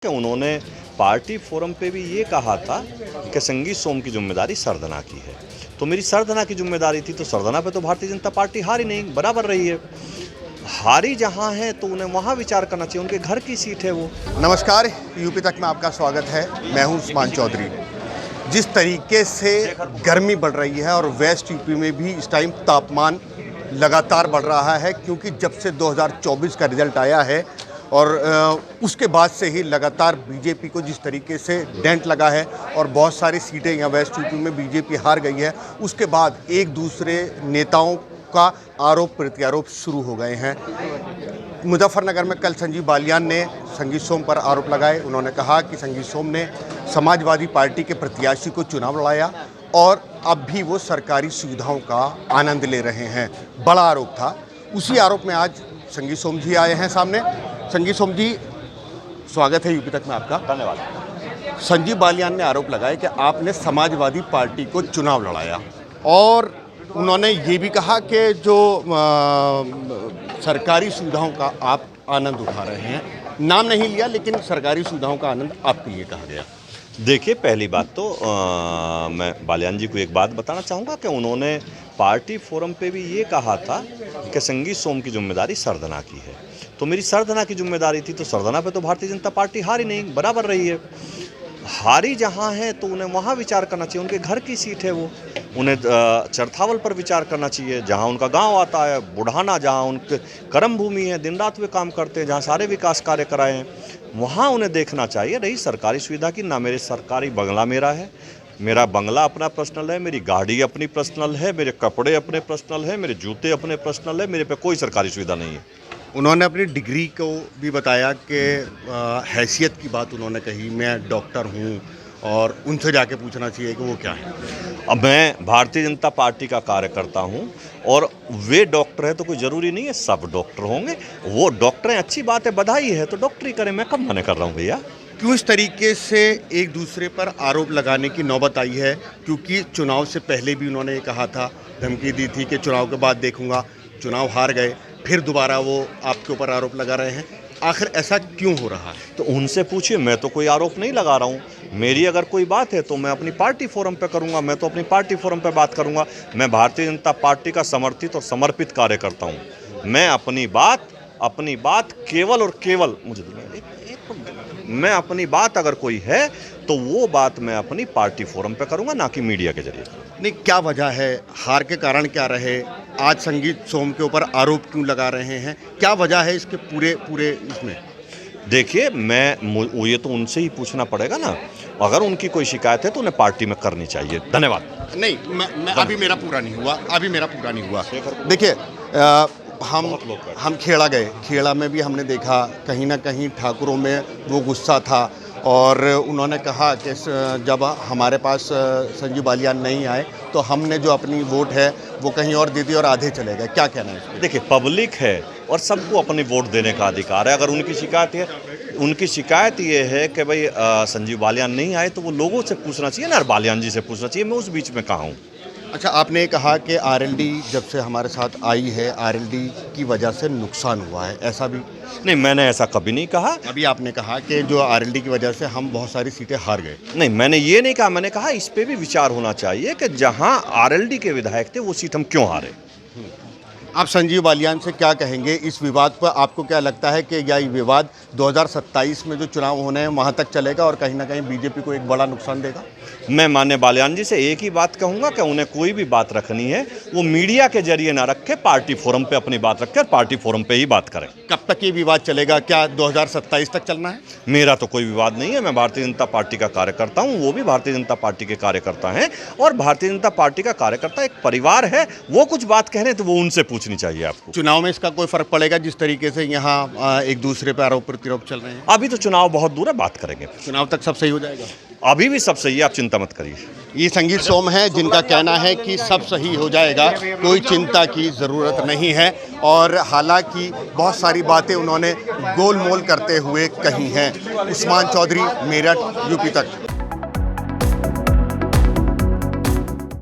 कि उन्होंने party forum पे भी ये कहा था कि संगीत सोम की जिम्मेदारी सरदना की है। तो मेरी सरदना की जिम्मेदारी थी, तो सरदना पे तो भारतीय जनता पार्टी हारी नहीं, बराबर रही है। हारी जहां है तो उन्हें वहां विचार करना चाहिए, उनके घर की सीट है वो। नमस्कार, यूपी तक में आपका स्वागत है। मैं हूं उस्मान चौधरी। जिस तरीके से गर्मी बढ़ रही है और वेस्ट यूपी में भी इस टाइम तापमान लगातार बढ़ रहा है, क्योंकि जब से 2024 का रिजल्ट आया है और उसके बाद से ही लगातार बीजेपी को जिस तरीके से डेंट लगा है और बहुत सारी सीटें यहाँ वेस्ट यूपी में बीजेपी हार गई है, उसके बाद एक दूसरे नेताओं का आरोप प्रत्यारोप शुरू हो गए हैं। मुजफ्फरनगर में कल संजीव बालियान ने संगीत सोम पर आरोप लगाए। उन्होंने कहा कि संगीत सोम ने समाजवादी पार्टी के प्रत्याशी को चुनाव लड़ाया और अब भी वो सरकारी सुविधाओं का आनंद ले रहे हैं। बड़ा आरोप था। उसी आरोप में आज संगीत सोम जी आए हैं सामने। संगीत सोम जी, स्वागत है यूपी तक में आपका। धन्यवाद। संजीव बालियान ने आरोप लगाया कि आपने समाजवादी पार्टी को चुनाव लड़ाया और उन्होंने ये भी कहा कि जो सरकारी सुविधाओं का आप आनंद उठा रहे हैं। नाम नहीं लिया, लेकिन सरकारी सुविधाओं का आनंद आपके लिए कहा गया। देखिए, पहली बात तो मैं बालियान जी को एक बात बताना चाहूँगा कि उन्होंने पार्टी फोरम पे भी ये कहा था कि संगीत सोम की जिम्मेदारी सरदना की है। तो मेरी सरदना की जिम्मेदारी थी, तो सरदना पे तो भारतीय जनता पार्टी हारी नहीं, बराबर रही है। हारी जहां है तो उन्हें वहां विचार करना चाहिए, उनके घर की सीट है वो। उन्हें चरथावल पर विचार करना चाहिए, जहां उनका गांव आता है, बुढ़ाना, जहां उनके कर्म भूमि है, दिन रात वे काम करते हैं, जहां सारे विकास कार्य कराए हैं, वहां उन्हें देखना चाहिए। रही सरकारी सुविधा की, ना मेरे सरकारी बंगला मेरा है, मेरा बंगला अपना पर्सनल है, मेरी गाड़ी अपनी पर्सनल है, मेरे कपड़े अपने पर्सनल है, मेरे जूते अपने पर्सनल है, मेरे पे कोई सरकारी सुविधा नहीं है। उन्होंने अपनी डिग्री को भी बताया कि हैसियत की बात उन्होंने कही, मैं डॉक्टर हूँ और उनसे जाके पूछना चाहिए कि वो क्या है। अब मैं भारतीय जनता पार्टी का कार्यकर्ता हूं और वे डॉक्टर है तो कोई ज़रूरी नहीं है सब डॉक्टर होंगे। वो डॉक्टर हैं, अच्छी बात है, बधाई है, तो डॉक्टरी करें, मैं कब मना कर रहा हूं भैया। क्यों इस तरीके से एक दूसरे पर आरोप लगाने की नौबत आई है? क्योंकि चुनाव से पहले भी उन्होंने ये कहा था, धमकी दी थी कि चुनाव के बाद देखूंगा। चुनाव हार गए, फिर दोबारा वो आपके ऊपर आरोप लगा रहे हैं। आखिर ऐसा क्यों हो रहा है? तो उनसे पूछिए, मैं तो कोई आरोप नहीं लगा रहा हूं। मेरी अगर कोई बात है तो मैं अपनी पार्टी फोरम पे करूंगा, मैं तो अपनी पार्टी फोरम पे बात करूंगा। मैं भारतीय जनता पार्टी का समर्थित और समर्पित कार्यकर्ता हूं। मैं अपनी बात केवल और केवल मैं अपनी बात अगर कोई है तो वो बात मैं अपनी पार्टी फोरम पे करूंगा, ना कि मीडिया के जरिए। नहीं, क्या वजह है? हार के कारण क्या रहे? आज संगीत सोम के ऊपर आरोप क्यों लगा रहे हैं? क्या वजह है इसके पूरे इसमें? देखिए, ये तो उनसे ही पूछना पड़ेगा ना। अगर उनकी कोई शिकायत है तो उन्हें पार्टी में करनी चाहिए। धन्यवाद। नहीं, मैं अभी मेरा पूरा नहीं हुआ। देखिए, हम खेड़ा गए। खेड़ा में भी हमने देखा कहीं ना कहीं ठाकुरों में वो गुस्सा था और उन्होंने कहा कि जब हमारे पास संजीव बालियान नहीं आए तो हमने जो अपनी वोट है वो कहीं और दे दी और आधे चले गए। क्या कहना है इस पर? देखिए, पब्लिक है और सबको अपनी वोट देने का अधिकार है। अगर उनकी शिकायत ये है कि भाई संजीव बालियान नहीं आए, तो वो लोगों से पूछना चाहिए ना, और बालियान जी से पूछना चाहिए। मैं उस बीच में कहाँ हूँ? अच्छा, आपने कहा कि आरएलडी जब से हमारे साथ आई है, आरएलडी की वजह से नुकसान हुआ है, ऐसा भी? नहीं, मैंने ऐसा कभी नहीं कहा। अभी आपने कहा कि जो आरएलडी की वजह से हम बहुत सारी सीटें हार गए। नहीं, मैंने ये नहीं कहा। मैंने कहा इस पे भी विचार होना चाहिए कि जहां आरएलडी के विधायक थे वो सीट हम क्यों हारे। आप संजीव बालियान से क्या कहेंगे इस विवाद पर? आपको क्या लगता है कि यह विवाद 2027 में जो चुनाव होने हैं वहां तक चलेगा और कहीं ना कहीं बीजेपी को एक बड़ा नुकसान देगा? मैं माननीय बालियान जी से एक ही बात कहूंगा कि उन्हें कोई भी बात रखनी है वो मीडिया के जरिए ना रखे, पार्टी फोरम पे अपनी बात रखे और पार्टी फोरम पे ही बात करें। कब तक ये विवाद चलेगा? क्या 2027 तक चलना है? मेरा तो कोई विवाद नहीं है। मैं भारतीय जनता पार्टी का कार्यकर्ता हूं, वो भी भारतीय जनता पार्टी के कार्यकर्ता हैं और भारतीय जनता पार्टी का कार्यकर्ता एक परिवार है। वो कुछ बात कह रहे हैं तो वो उनसे पूछनी चाहिए आपको। चुनाव में इसका कोई फर्क पड़ेगा जिस तरीके से यहाँ एक दूसरे पर आरोप प्रत्यारोप चल रहे हैं? अभी तो चुनाव बहुत दूर है, बात करेंगे। चुनाव तक सब सही हो जाएगा? अभी भी सब सही है, आप चिंता मत करिए। ये संगीत सोम है जिनका कहना है कि सब सही हो जाएगा, कोई चिंता की ज़रूरत नहीं है। और हालांकि बहुत सारी बातें उन्होंने गोलमोल करते हुए कही हैं। उस्मान चौधरी, मेरठ, यूपी तक।